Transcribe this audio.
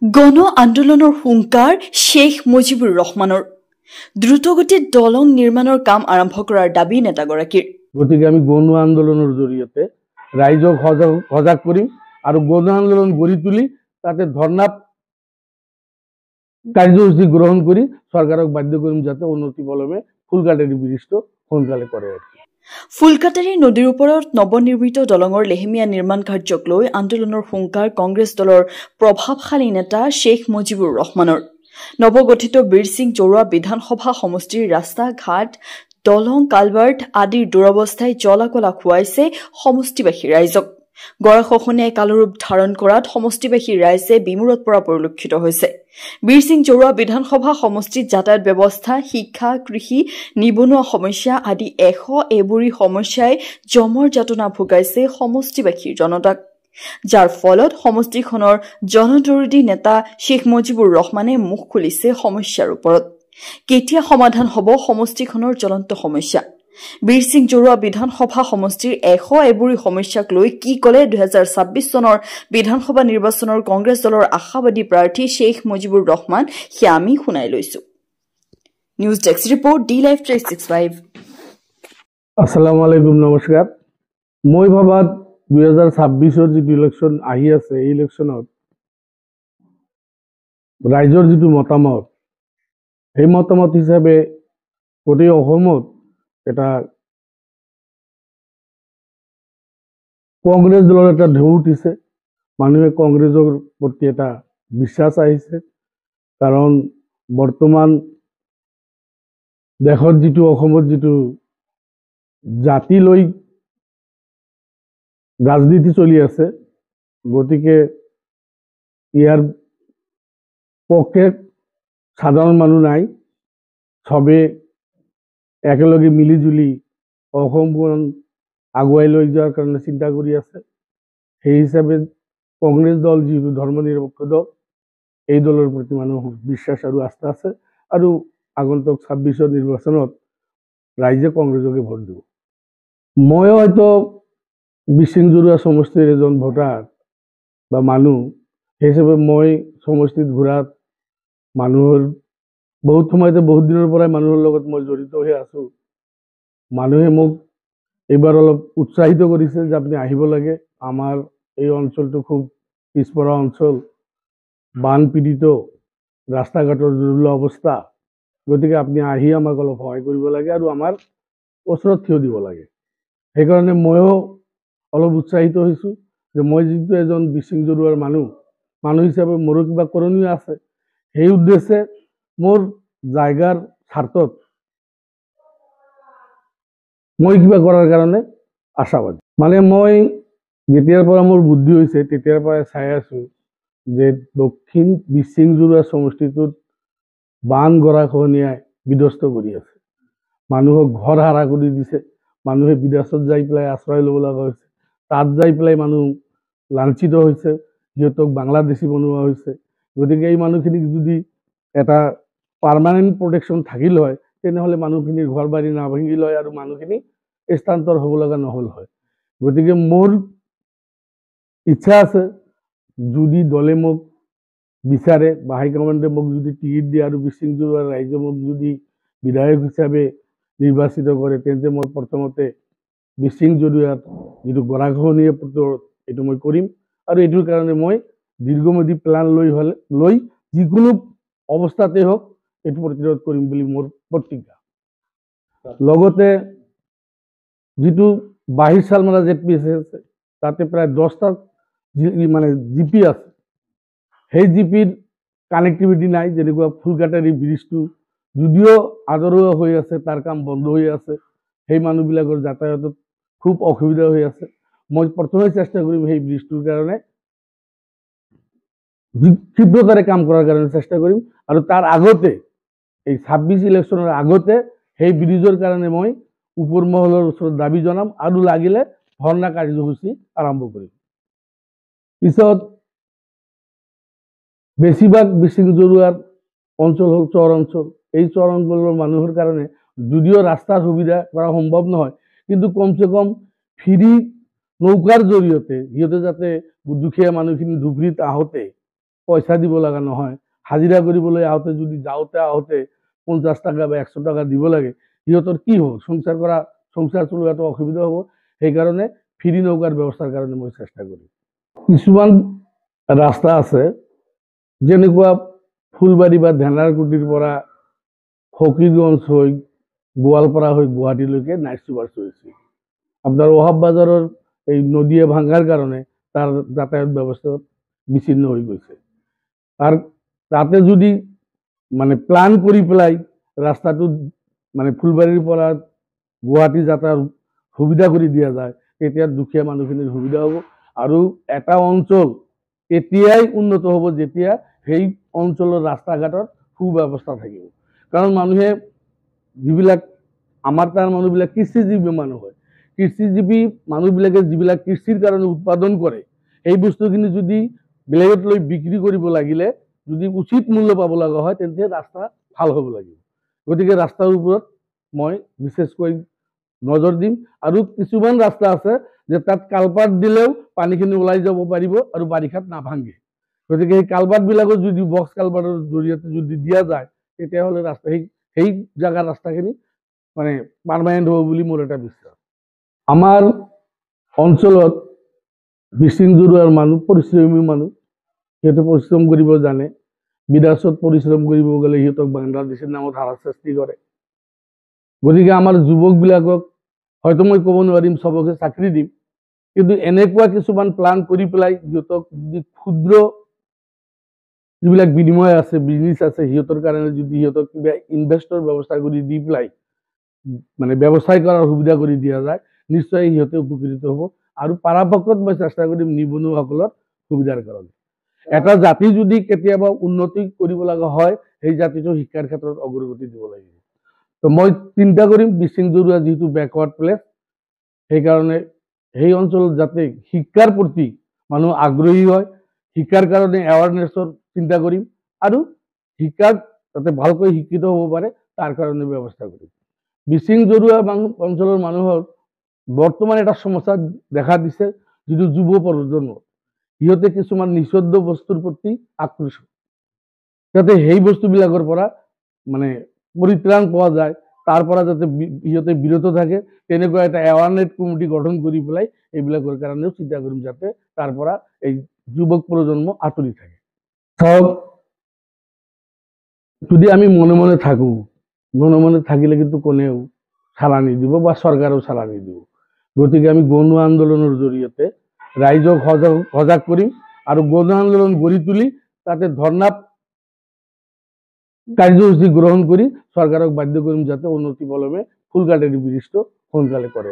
গণ আন্দোলনৰ হুংকাৰ শেখ মুজিবুৰ ৰহমানৰ দ্ৰুতগতিত দলং নিৰ্মাণৰ কাম আৰম্ভ কৰাৰ দাবী নেতাগৰাকীৰ। গতিকে আমি গণ আন্দোলনৰ জৰিয়তে ৰাইজক সজাগ কৰিম আৰু গণ আন্দোলন গঢ়ি তুলি তাতে ধৰ্ণা কাৰ্যসূচী গ্ৰহণ কৰি চৰকাৰক বাধ্য কৰিম যাতে উন্নতি পলমে ফুলকাটাৰী ব্ৰিজটো সোনকালে কৰে। ফুলকাটাৰী নদীৰ ওপৰত নৱনিৰ্মিত দলঙৰ লেহেমীয়া নিৰ্মাণ কাৰ্যক লৈ আন্দোলনৰ হুংকাৰ কংগ্ৰেছ দলৰ প্ৰভাৱশালী নেতা শেখ মুজিবুৰ ৰহমানৰ। নৱগঠিত বীৰ সিং জৰুৱা বিধানসভা সমষ্টিৰ ৰাস্তা ঘাট দলং কালভাৰ্ট আদিৰ দুৰৱস্থাই জলাকলা খুৱাইছে সমষ্টিবাসী ৰাইজক। গৰাখহনীয়াই কালৰূপ ধাৰণ কৰাত সমষ্টিবাসী ৰাইজে বিমূৰত পৰা পৰিলক্ষিত হৈছে। বীৰ সিং জৰুৱা বিধানসভা সমষ্টিত যাতায়াত ব্যৱস্থা, শিক্ষা, কৃষি, নিবনুৱা সমস্যা আদি এবুৰি সমস্যাই জমৰ যাতনা ভোগাইছে সমষ্টিবাসীৰ জনতাক, যাৰ ফলত সমষ্টিখনৰ জনদৰদী নেতা শেখ মুজিবুৰ ৰহমানে মুখ খুলিছে সমস্যাৰ ওপৰত। কেতিয়া সমাধান হ'ব সমষ্টিখনৰ জ্বলন্ত সমস্যা? বীৰ সিং জৰুৱা বিধানসভা সমষ্টিৰ এবুৰি সমস্যাক লৈ কি ক'লে 2026 চনৰ বিধানসভা নিৰ্বাচনৰ কংগ্ৰেছ দলৰ আশাবাদী প্ৰাৰ্থী শেখ মুজিবুৰ ৰহমান, সেয়া আমি শুনাই লৈছো। News desk report, D-Live 365। আসসালামু আলাইকুম, নমস্কাৰ। মই ভাবাত 2026 যিটো ইলেকশ্যন আহি আছে, এই ইলেকশ্যনত ৰাইজৰ যিটো মতামত, সেই মতামত হিচাপে গোটেই অসমত এটা কংগ্ৰেছ দলৰ এটা ঢৌ উঠিছে। মানুহে কংগ্ৰেছৰ প্ৰতি এটা বিশ্বাস আহিছে, কাৰণ বৰ্তমান দেশত যিটো অসমত যিটো জাতি লৈ ৰাজনীতি চলি আছে, গতিকে ইয়াৰ পক্ষে সাধাৰণ মানুহ নাই। সবে একেলগে মিলি জুলি অসমখন আগুৱাই লৈ যোৱাৰ কাৰণে চিন্তা কৰি আছে। সেই হিচাপে কংগ্ৰেছ দল যিটো ধৰ্মনিৰপেক্ষ দল, এই দলৰ প্ৰতি মানুহৰ বিশ্বাস আৰু আস্থা আছে আৰু আগন্তুক 26 নিৰ্বাচনত ৰাইজে কংগ্ৰেছকে ভোট দিব। মই হয়তো বীৰ সিং জৰুৱা সমষ্টিৰ এজন ভোটাৰ বা মানুহ, সেই হিচাপে মই সমষ্টিত ঘূৰাত মানুহৰ বহুত সময়তে বহুত দিনৰ পৰাই মানুহৰ লগত মই জড়িত হৈ আছো। মানুহে মোক এইবাৰ অলপ উৎসাহিত কৰিছে যে আপুনি আহিব লাগে, আমাৰ এই অঞ্চলটো খুব পিছপৰা অঞ্চল, বানপীড়িত, ৰাস্তা ঘাটৰ দুৰ্বল অৱস্থা, গতিকে আপুনি আহি আমাক অলপ সহায় কৰিব লাগে আৰু আমাৰ ওচৰত থিয় দিব লাগে। সেইকাৰণে ময়ো অলপ উৎসাহিত হৈছোঁ যে মই যিটো এজন বীৰ সিং জৰুৱাৰ মানুহ হিচাপে মোৰো কিবা কৰণীয় আছে। সেই উদ্দেশ্যে মোৰ জায়গাৰ স্বাৰ্থত মই কিবা কৰাৰ কাৰণে আশাবাদী। মানে মই যেতিয়াৰ পৰা মোৰ বুদ্ধি হৈছে তেতিয়াৰ পৰাই চাই আছো যে দক্ষিণ বীৰ সিং জৰুৱা সমষ্টিটোত বান গৰাখহনীয়াই বিধ্বস্ত কৰি আছে। মানুহক ঘৰ হাৰা কৰি দিছে। মানুহে বিদেশত যাই পেলাই আশ্ৰয় ল'ব লগা হৈছে। তাত যাই পেলাই মানুহ লাঞ্ছিত হৈছে, সিহঁতক বাংলাদেশী বনোৱা হৈছে। গতিকে এই মানুহখিনিক যদি এটা পাৰ্মানেণ্ট প্ৰটেকশ্যন থাকিল হয়, তেনেহ'লে মানুহখিনিৰ ঘৰ বাৰী নাভাঙিল হয় আৰু মানুহখিনি স্থানান্তৰ হ'ব লগা নহ'ল হয়। গতিকে মোৰ ইচ্ছা আছে, যদি দলে মোক বিচাৰে বা হাইকমাণ্ডে মোক যদি টিকিট দিয়ে আৰু বীৰ সিং জৰুৱাৰ ৰাইজে মোক যদি বিধায়ক হিচাপে নিৰ্বাচিত কৰে, তেন্তে মই প্ৰথমতে বীৰ সিং জৰুৱাত যিটো গৰাখহনীয়া প্ৰতিৰোধ, এইটো মই কৰিম আৰু এইটোৰ কাৰণে মই দীৰ্ঘম্যাদী প্লান লৈ যিকোনো অৱস্থাতে হওক এইটো প্ৰতিৰোধ কৰিম বুলি মোৰ প্ৰতিজ্ঞা। লগতে যিটো বাহিৰ চালমাৰা ZPS আছে, তাতে প্ৰায় 10টা মানে জিপি আছে। সেই জিপিৰ কানেক্টিভিটি নাই। যেনেকুৱা ফুলকাটাৰী ব্ৰিজটো যদিও আদৰুৱা হৈ আছে, তাৰ কাম বন্ধ হৈ আছে। সেই মানুহবিলাকৰ যাতায়াতত খুব অসুবিধা হৈ আছে। মই প্ৰথমে চেষ্টা কৰিম সেই ব্ৰিজটোৰ কাৰণে ক্ষিপ্ৰতাৰে কাম কৰাৰ কাৰণে চেষ্টা কৰিম আৰু তাৰ আগতে এই 26 ইলেকশ্যনৰ আগতে সেই ব্ৰিজৰ কাৰণে মই ওপৰ মহলৰ ওচৰত দাবী জনাম আৰু লাগিলে ধৰ্ণা কাৰ্যসূচী আৰম্ভ কৰিম। পিছত বেছিভাগ বীৰ সিং জৰুৱাৰ অঞ্চল হ'ল চৰ অঞ্চল। এই চৰ অঞ্চলৰ মানুহৰ কাৰণে যদিও ৰাস্তাৰ সুবিধা কৰা সম্ভৱ নহয়, কিন্তু কমচে কম ফ্ৰী নৌকাৰ জৰিয়তে সিহঁতে যাতে দুখীয়া মানুহখিনি ধুবুৰীত আহোঁতে পইচা দিব লগা নহয়। হাজিৰা কৰিবলৈ আহোঁতে যদি যাওঁতে আহোঁতে 50 টাকা বা 100 টাকা দিব লাগে, সিহঁতৰ কি হ'ব? সংসাৰ চলোৱাটো অসুবিধা হ'ব। সেইকাৰণে ফ্ৰী নৌকাৰ ব্যৱস্থাৰ কাৰণে মই চেষ্টা কৰিম। কিছুমান ৰাস্তা আছে, যেনেকুৱা ফুলবাৰী বা ধেনাৰকুটিৰ পৰা ফকীৰগঞ্জ হৈ গোৱালপাৰা হৈ গুৱাহাটীলৈকে নাইট চুপাৰ চলিছে। আপোনাৰ ওহাব বাজাৰৰ এই নদীয়ে ভাঙাৰ কাৰণে তাৰ যাতায়াত ব্যৱস্থা বিচ্ছিন্ন হৈ গৈছে। আৰু তাতে যদি মানে প্লান কৰি পেলাই ৰাস্তাটো মানে ফুলবাৰীৰ পৰা গুৱাহাটী যাত্ৰাৰ সুবিধা কৰি দিয়া যায়, তেতিয়া দুখীয়া মানুহখিনিৰ সুবিধা হ'ব। আৰু এটা অঞ্চল এতিয়াই উন্নত হ'ব যেতিয়া সেই অঞ্চলৰ ৰাস্তা ঘাটৰ সুব্যৱস্থা থাকিব। কাৰণ মানুহে যিবিলাক আমাৰ তাৰ মানুহবিলাক কৃষিজীৱী মানুহ হয়, কৃষিজীৱী মানুহবিলাকে যিবিলাক কৃষিৰ কাৰণে উৎপাদন কৰে, সেই বস্তুখিনি যদি বেলেগত লৈ বিক্ৰী কৰিব লাগিলে যদি উচিত মূল্য পাব লগা হয়, তেন্তে ৰাস্তা ভাল হ'ব লাগিব। গতিকে ৰাস্তাৰ ওপৰত মই বিশেষকৈ নজৰ দিম। আৰু কিছুমান ৰাস্তা আছে যে তাত কালপাত দিলেও পানীখিনি ওলাই যাব পাৰিব আৰু বাৰিষাত নাভাঙে। গতিকে সেই কালপাতবিলাকো যদি বক্স কালপাতৰ জৰিয়তে যদি দিয়া যায়, তেতিয়াহ'লে ৰাস্তা সেই জাগাৰ ৰাস্তাখিনি মানে পাৰ্মানেণ্ট হ'ব বুলি মোৰ এটা বিশ্বাস। আমাৰ অঞ্চলত মিচিং জৰুৱাৰ মানুহ পৰিশ্ৰমী মানুহ, সিহঁতে পৰিশ্ৰম কৰিব জানে। বিদেশত পৰিশ্ৰম কৰিব গ'লে সিহঁতক বাংলাদেশৰ নামত হাৰাশাস্তি কৰে। গতিকে আমাৰ যুৱকবিলাকক হয়তো মই ক'ব নোৱাৰিম চবকে চাকৰি দিম, কিন্তু এনেকুৱা কিছুমান প্লান কৰি পেলাই সিহঁতক যদি ক্ষুদ্ৰ যিবিলাক বিনিময় আছে, বিজনেছ আছে, সিহঁতৰ কাৰণে যদি সিহঁতক কিবা ইনভেষ্টৰ ব্যৱস্থা কৰি দি পেলাই মানে ব্যৱসায় কৰাৰ সুবিধা কৰি দিয়া যায়, নিশ্চয় সিহঁতে উপকৃত হ'ব। আৰু পৰাপক্ষত মই চেষ্টা কৰিম নিবনুৱাসকলৰ সুবিধাৰ কাৰণে। এটা জাতি যদি কেতিয়াবা উন্নতি কৰিব লগা হয়, সেই জাতিটো শিক্ষাৰ ক্ষেত্ৰত অগ্ৰগতি দিব লাগিব। তো মই চিন্তা কৰিম মিচিং জৰুৱা যিহেতু বেকৱাৰ্ড প্লেচ, সেইকাৰণে সেই অঞ্চলত যাতে শিক্ষাৰ প্ৰতি মানুহ আগ্ৰহী হয়, শিক্ষাৰ কাৰণে এৱাৰনেছৰ চিন্তা কৰিম আৰু শিক্ষাত যাতে ভালকৈ শিক্ষিত হ'ব পাৰে তাৰ কাৰণে ব্যৱস্থা কৰিম। মিচিং জৰুৱা অঞ্চলৰ মানুহৰ বৰ্তমান এটা সমস্যা দেখা দিছে, যিটো যুৱ প্ৰজন্ম, সিহঁতে কিছুমান নিষিদ্ধ বস্তুৰ প্ৰতি আকৰ্ষণ, যাতে সেই বস্তুবিলাকৰ পৰা মানে পৰিত্ৰাণ পোৱা যায়, তাৰ পৰা যাতে সিহঁতে বিৰত থাকে, তেনেকুৱা এটা এৱাৰনেছ কমিটি গঠন কৰি পেলাই এইবিলাকৰ কাৰণেও চিন্তা কৰিম, যাতে তাৰ পৰা এই যুৱক প্ৰজন্ম আঁতৰি থাকে। চাওক, যদি আমি মনে মনে থাকোঁ, মনে মনে থাকিলে কিন্তু কোনেও চালানি দিব বা চৰকাৰেও চালানি দিব। গতিকে আমি গণ আন্দোলনৰ জৰিয়তে ৰাইজক সজাগ কৰিম আৰু গণ আন্দোলন গঢ়ি তুলি তাতে ধৰ্ণা কাৰ্যসূচী গ্ৰহণ কৰি চৰকাৰক বাধ্য কৰিম যাতে অনতি পলমে ফুলকাটাৰী ব্ৰিজটো সোনকালে কৰে।